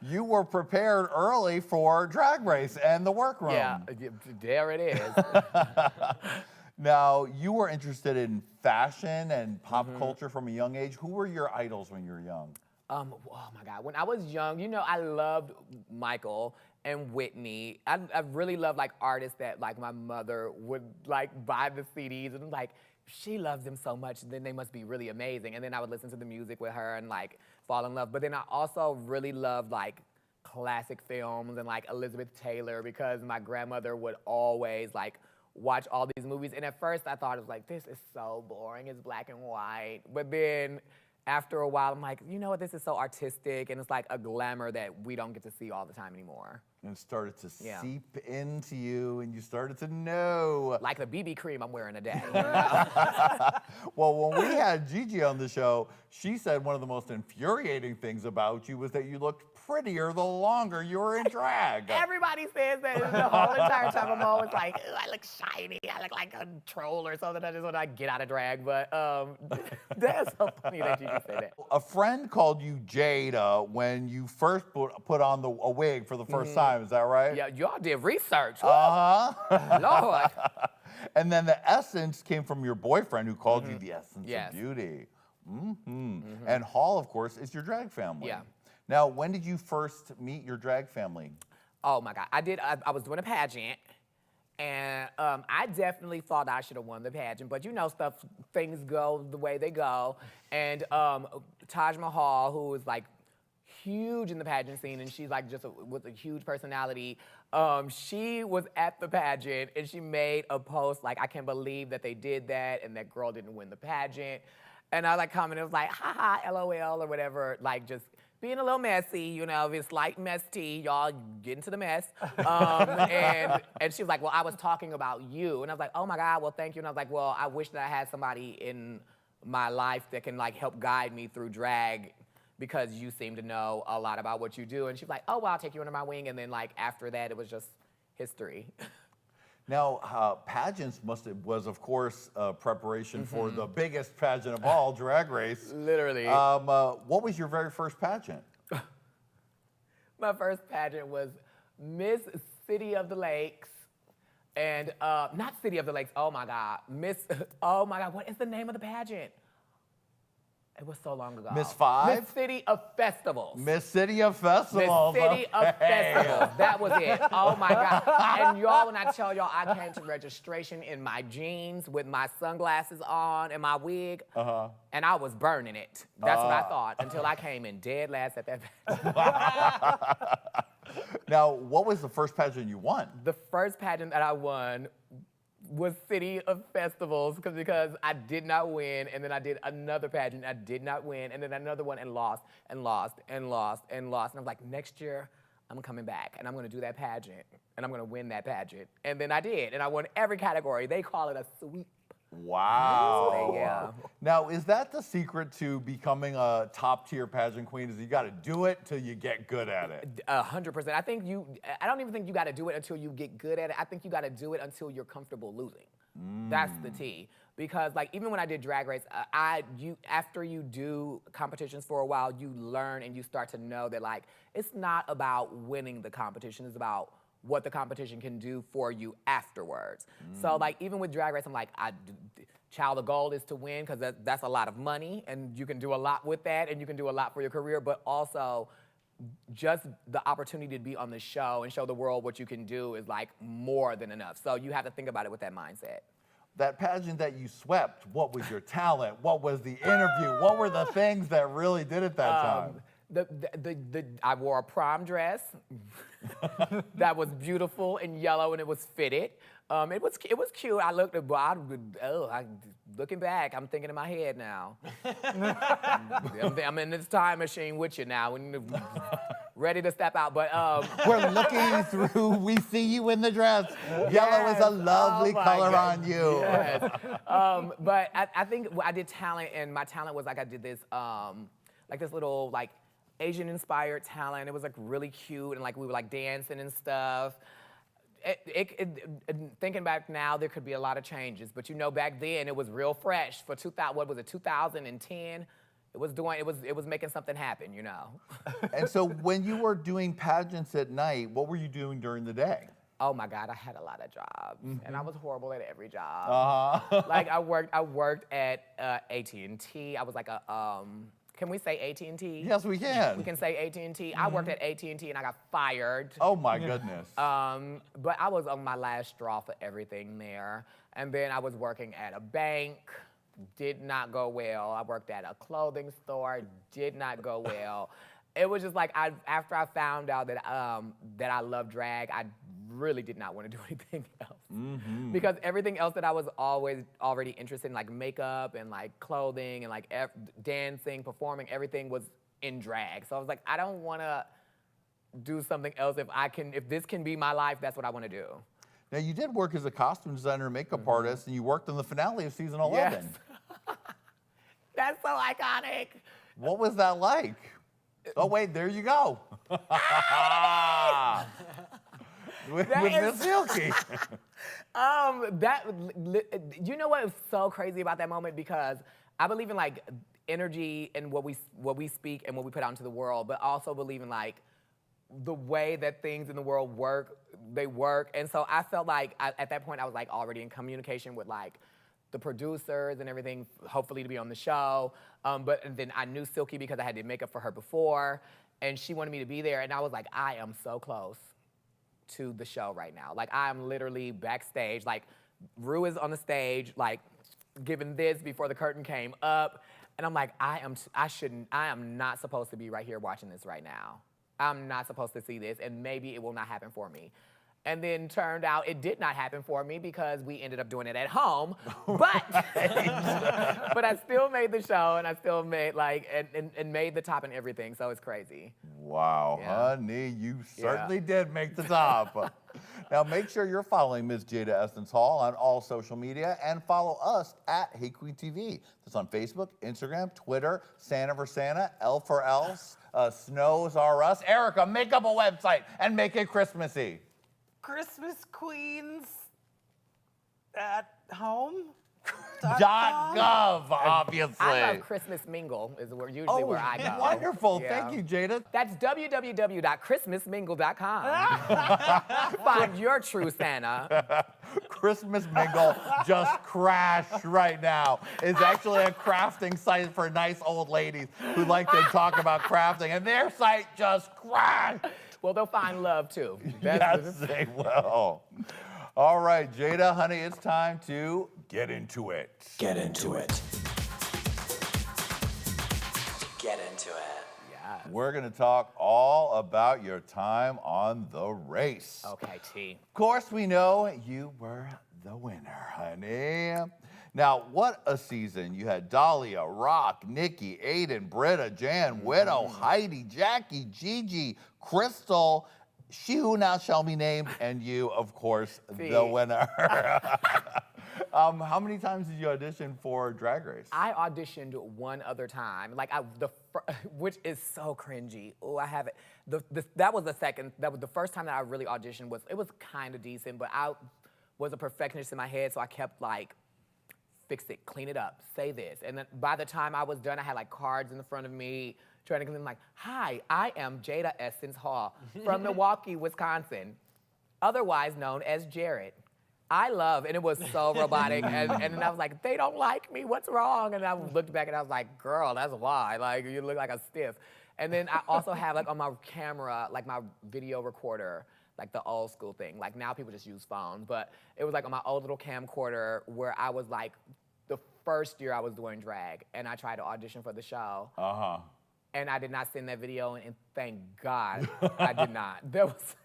You were prepared early for Drag Race and the workroom. Yeah, there it is. Now, you were interested in fashion and pop culture from a young age. Who were your idols when you were young? Oh my God, when I was young, you know, I loved Michael and Whitney. I really loved like artists that like my mother would like buy the CDs and like, she loves them so much, then they must be really amazing. And then I would listen to the music with her and like fall in love. But then I also really loved like classic films and like Elizabeth Taylor because my grandmother would always like watch all these movies. And at first I thought it was like, this is so boring, it's black and white. But then after a while, I'm like, you know what, this is so artistic and it's like a glamour that we don't get to see all the time anymore. And it started to seep into you and you started to know. Like the BB cream I'm wearing today. You know? Well, when we had Gigi on the show, she said one of the most infuriating things about you was that you looked prettier the longer you were in drag. Everybody says that the whole entire time. I'm always like, I look shiny, I look like a troll or something. I just when I get out of drag, but that's so funny that you just said that. A friend called you Jaida when you first put on a wig for the first time, is that right? Yeah, y'all did research. Uh-huh. Lord. And then the essence came from your boyfriend who called you the essence of beauty. And Hall, of course, is your drag family. Yeah. Now, when did you first meet your drag family? Oh my God, I was doing a pageant, and I definitely thought I should have won the pageant, but you know things go the way they go. And Taj Mahal, who is like huge in the pageant scene, and she's like just with a huge personality, she was at the pageant, and she made a post like, I can't believe that they did that, and that girl didn't win the pageant. And I like commented, it was like, haha, LOL, or whatever, like just being a little messy, you know, it's like mess tea, y'all get into the mess. And she was like, well, I was talking about you. And I was like, oh my God, well, thank you. And I was like, well, I wish that I had somebody in my life that can like help guide me through drag because you seem to know a lot about what you do. And she was like, oh, well, I'll take you under my wing. And then like after that, it was just history. Now, pageants was of course preparation for the biggest pageant of all, Drag Race. Literally. What was your very first pageant? My first pageant was Miss City of the Lakes. And not City of the Lakes, oh my God. Oh my God, what is the name of the pageant? It was so long ago. Miss Five? Miss City of Festivals. Miss City of Festivals. Miss City of Festivals. That was it. Oh my God. And y'all, when I tell y'all, I came to registration in my jeans with my sunglasses on and my wig, and I was burning it. That's what I thought until I came in dead last at that pageant. Now, what was the first pageant you won? The first pageant that I won was City of Festivals because I did not win, and then I did another pageant, I did not win, and then another one and lost, and lost, and lost, and lost. And I was like, next year, I'm coming back, and I'm gonna do that pageant, and I'm gonna win that pageant. And then I did, and I won every category. They call it a sweep. Wow. Yeah. Now, is that the secret to becoming a top-tier pageant queen, is you gotta do it till you get good at it? 100%. I don't even think you gotta do it until you get good at it. I think you gotta do it until you're comfortable losing. That's the T. Because like, even when I did Drag Race, after you do competitions for a while, you learn and you start to know that like, it's not about winning the competition, it's about what the competition can do for you afterwards. So like, even with Drag Race, I'm like, child, the goal is to win because that's a lot of money and you can do a lot with that and you can do a lot for your career, but also just the opportunity to be on the show and show the world what you can do is like more than enough. So you have to think about it with that mindset. That pageant that you swept, what was your talent? What was the interview? What were the things that really did it that time? I wore a prom dress that was beautiful and yellow and it was fitted. It was cute. I looked looking back, I'm thinking in my head now. I'm in this time machine with you now, and ready to step out. But we're looking through. We see you in the dress. Yes. Yellow is a lovely color on you. Yes. But I think I did talent, and my talent was like I did this like this little like Asian-inspired talent. It was like really cute, and like we were like dancing and stuff. Thinking back now, there could be a lot of changes, but you know, back then it was real fresh. For 2010, it was making something happen, you know. And so when you were doing pageants at night, what were you doing during the day? Oh my God, I had a lot of jobs, and I was horrible at every job. Uh-huh. Like I worked at AT&T. I was like a can we say AT&T? Yes, we can. We can say AT&T. I worked at AT&T and I got fired. Oh my goodness. But I was on my last straw for everything there. And then I was working at a bank, did not go well. I worked at a clothing store, did not go well. It was just like after I found out that that I love drag, I really did not want to do anything else. Because everything else that I was always already interested in, like makeup and like clothing and like dancing, performing, everything was in drag. So I was like, I don't want to do something else. If this can be my life, that's what I want to do. Now, you did work as a costume designer and makeup artist, and you worked on the finale of season 11. Yes. That's so iconic. What was that like? Oh, wait, there you go. with Miss Silky. You know what is so crazy about that moment? Because I believe in like energy and what we speak and what we put out into the world, but also believe in like the way that things in the world work, they work. And so I felt like at that point I was like already in communication with like the producers and everything, hopefully to be on the show. But then I knew Silky because I had did makeup for her before, and she wanted me to be there. And I was like, I am so close to the show right now. Like I'm literally backstage. Like Ru is on the stage, like giving this before the curtain came up. And I'm like, I am not supposed to be right here watching this right now. I'm not supposed to see this, and maybe it will not happen for me. And then turned out it did not happen for me because we ended up doing it at home. But but I still made the show, and I still made like and made the top and everything. So it's crazy. Wow, Yeah. honey, you certainly did make the top. Now make sure you're following Ms. Jaida Essence Hall on all social media, and follow us at Hey Qween TV. That's on Facebook, Instagram, Twitter, Santa for Santa, L for Else, Snows Are Us. Erica, make up a website and make it Christmassy. Christmas Queens at home. .gov, obviously. I love Christmas Mingle is usually where I go. Wonderful. Yeah. Thank you, Jaida. That's www.christmasmingle.com. Find your true Santa. Christmas Mingle just crashed right now. It's actually a crafting site for nice old ladies who like to talk about crafting, and their site just crashed. Well, they'll find love too. Yes, they will. All right, Jaida, honey, it's time to get into it. Get into it. Get into it. Yes. We're going to talk all about your time on the race. Okay, T. Of course, we know you were the winner, honey. Now, what a season. You had Dahlia, Rock, Nikki, Aiden, Britta, Jan, Widow, Heidi, Jackee, Gigi, Crystal, she who now shall be named, and you, of course, the winner. How many times did you audition for Drag Race? I auditioned one other time, like which is so cringy. Oh, I have it. That was the first time that I really auditioned. It was kind of decent, but I was a perfectionist in my head, so I kept like, fix it, clean it up, say this. And then by the time I was done, I had like cards in the front of me, trying to clean them like, hi, I am Jaida Essence Hall from Milwaukee, Wisconsin, otherwise known as Jared. I love, and it was so robotic, and then I was like, they don't like me, what's wrong? And I looked back and I was like, girl, that's why, like, you look like a stiff. And then I also have like on my camera, like my video recorder, like the old school thing. Like now people just use phones, but it was like on my old little camcorder where I was like, the first year I was doing drag, and I tried to audition for the show. Uh-huh. And I did not send that video, and thank God I did not. That was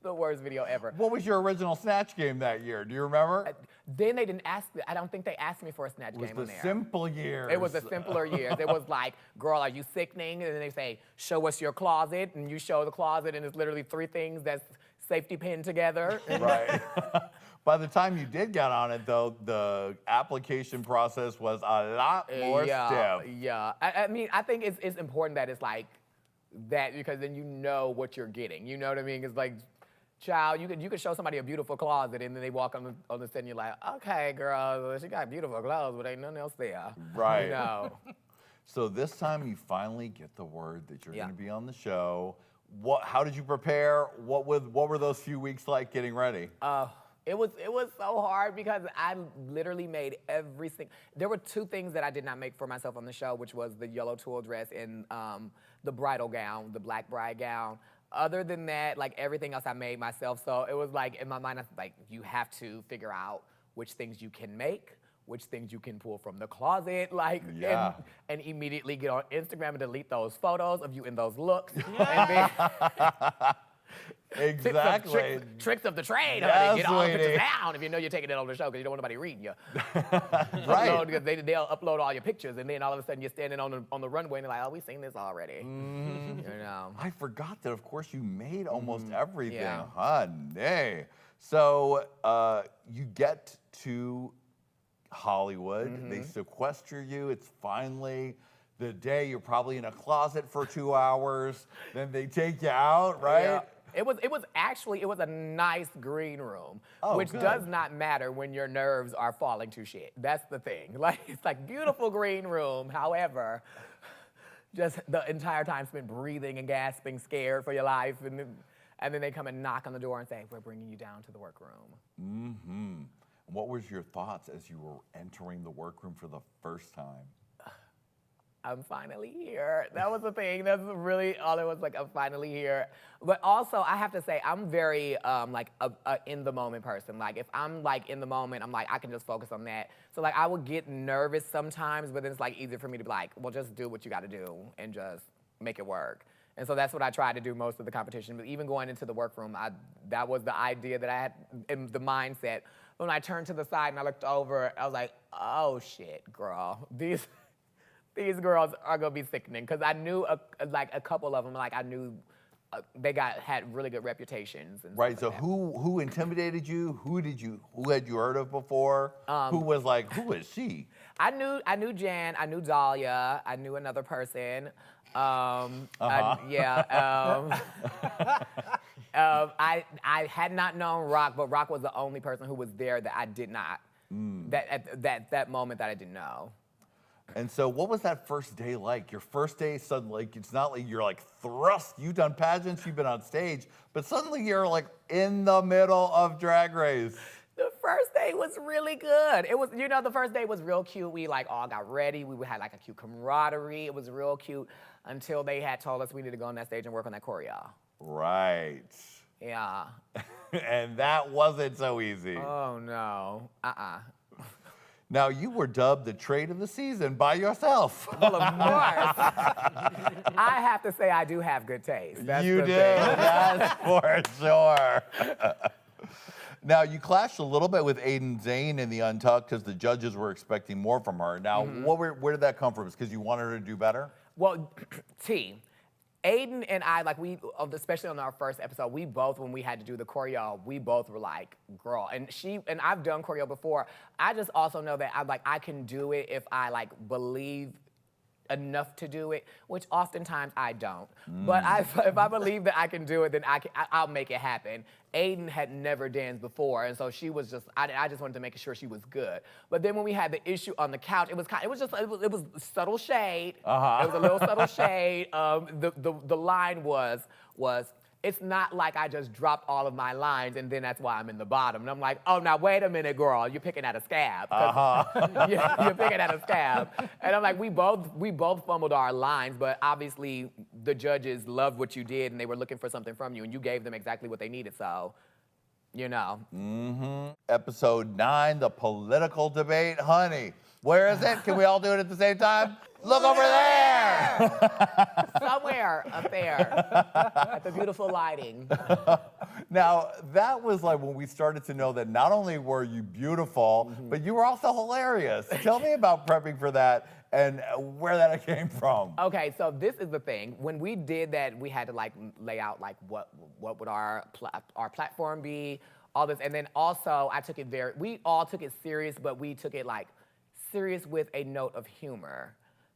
the worst video ever. What was your original Snatch Game that year? Do you remember? Then they didn't ask me. I don't think they asked me for a Snatch It was Game the on there. simple years. It was the simpler years. It was like, girl, are you sickening? And then they say, show us your closet. And you show the closet, and it's literally 3 things that's safety pinned together. Right. By the time you did get on it, though, the application process was a lot more stiff. Yeah. I mean, I think it's important that it's like that, because then you know what you're getting. You know what I mean? It's like, child, you could show somebody a beautiful closet, and then they walk on the set, and you're like, okay, girl, she got beautiful clothes, but ain't nothing else there. Right. You know. So this time you finally get the word that you're Yeah. going to be on the show. How did you prepare? What were those few weeks like getting ready? It was so hard because I literally made everything. There were two things that I did not make for myself on the show, which was the yellow tulle dress and the bridal gown, the black bride gown. Other than that, like everything else I made myself. So it was like, in my mind, I was like, you have to figure out which things you can make, which things you can pull from the closet, like, Yeah. and immediately get on Instagram and delete those photos of you in those looks. And then, Exactly. Tricks of the trade, Yes, honey. Get all the pictures sweetie. down if you know you're taking it on the show because you don't want nobody reading you. Right. Because they'll upload all your pictures and then all of a sudden you're standing on the runway and they're like, oh, we've seen this already. Mm-hmm. You know. I forgot that, of course, you made almost everything, Yeah. honey. So you get to Hollywood. They sequester you. It's finally the day you're probably in a closet for 2 hours. Then they take you out, right? Yeah. It was a nice green room, Oh, which good. does not matter when your nerves are falling to shit. That's the thing. Like, it's like beautiful green room. However, just the entire time spent breathing and gasping, scared for your life, and then they come and knock on the door and say, "We're bringing you down to the workroom." Mm-hmm. What was your thoughts as you were entering the workroom for the first time? I'm finally here. That was the thing. That's really all it was, like, I'm finally here. But also, I have to say, I'm very, like, a in-the-moment person. Like, if I'm, like, in the moment, I'm like, I can just focus on that. So, like, I would get nervous sometimes, but then it's, like, easier for me to be like, well, just do what you got to do and just make it work. And so that's what I tried to do most of the competition. But even going into the workroom, that was the idea that I had in the mindset. When I turned to the side and I looked over, I was like, oh, shit, girl. These girls are gonna be sickening, because I knew a couple of them. Like, I knew they had really good reputations. And Right. stuff So like that. who intimidated you? Who had you heard of before? Who was like, who is she? I knew Jan. I knew Dahlia. I knew another person. I had not known Rock, but Rock was the only person who was there that I did not. That moment that I didn't know. And so what was that first day like? Your first day, suddenly, it's not like you're like thrust. You've done pageants, you've been on stage, but suddenly you're like in the middle of Drag Race. The first day was really good. It was, the first day was real cute. We like all got ready. We had like a cute camaraderie. It was real cute until they had told us we need to go on that stage and work on that Coia. Right. Yeah. And that wasn't so easy. Oh no. Now, you were dubbed the trade of the season by yourself. Well, of course. I have to say I do have good taste. That's You the did, thing. yes, for sure. Now, you clashed a little bit with Aiden Zane in the Untucked because the judges were expecting more from her. Now, where did that come from? Is because you wanted her to do better? Well, Aiden and I, like, especially on our first episode, we both, when we had to do the choreo, we both were like, girl. And I've done choreo before. I just also know that I can do it if I like believe enough to do it, which oftentimes I don't. But if I believe that I can do it, then I'll make it happen. Aiden had never danced before, and so she was just, I just wanted to make sure she was good. But then when we had the issue on the couch, it was subtle shade. It was a little subtle shade. The line was, it's not like I just dropped all of my lines and then that's why I'm in the bottom. And I'm like, oh, now wait a minute, girl, you're picking at a scab. You're picking at a scab. And I'm like, we both fumbled our lines, but obviously the judges loved what you did and they were looking for something from you and you gave them exactly what they needed, so, Episode 9, the political debate. Honey, where is it? Can we all do it at the same time? Look over there! Somewhere up there at the beautiful lighting. Now, that was like when we started to know that not only were you beautiful, but you were also hilarious. Tell me about prepping for that and where that came from. Okay, so this is the thing. When we did that, we had to like lay out like what would our platform be, all this, and then also we all took it serious, but we took it like serious with a note of humor.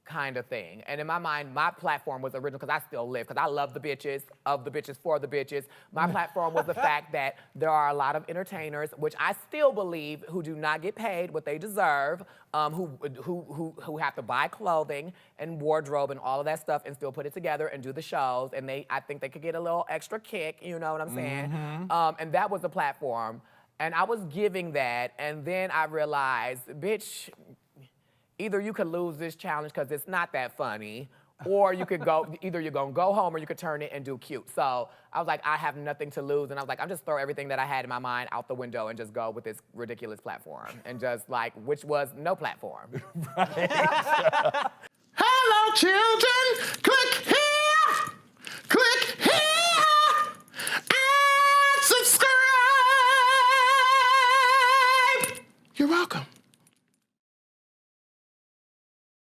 kind of thing. And in my mind, my platform was original, because I still live, because I love the bitches, of the bitches, for the bitches. My platform was the fact that there are a lot of entertainers, which I still believe, who do not get paid what they deserve, who have to buy clothing and wardrobe and all of that stuff and still put it together and do the shows. And I think they could get a little extra kick, you know what I'm saying? And that was the platform. And I was giving that, and then I realized, bitch, either you could lose this challenge because it's not that funny, or you could go, either you're gonna go home or you could turn it and do cute. So I was like, I have nothing to lose. And I was like, I'm just throw everything that I had in my mind out the window and just go with this ridiculous platform. And just like, which was no platform. Hello, children. Click here. Click